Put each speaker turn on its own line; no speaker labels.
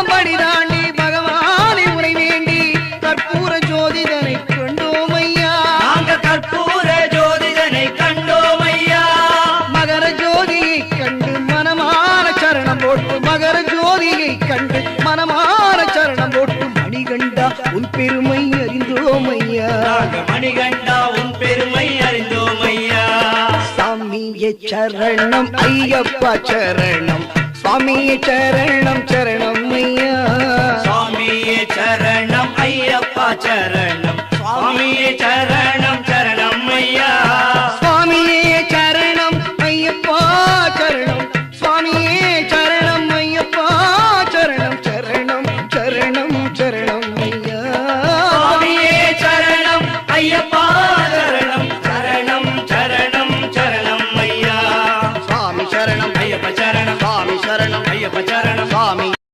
படிதாண்டி பகவானை உரை வேண்டி கற்பூர ஜோதிதனை கண்டோம் ஐயா.
நாங்க கற்பூர ஜோதிதனை கண்டோம் ஐயா.
மகர ஜோதியை கண்டு மனமான சரணம் போட்டு மகர ஜோதியை கண்டு மனமான சரணம் போட்டு மணிகண்டா உன் பெருமை அறிந்தோம் ஐயா.
மணிகண்டா உன் பெருமை அறிந்தோம் ஐயா.
சாமியே சரணம் ஐயப்பா சரணம் சுவாமியே சரணம்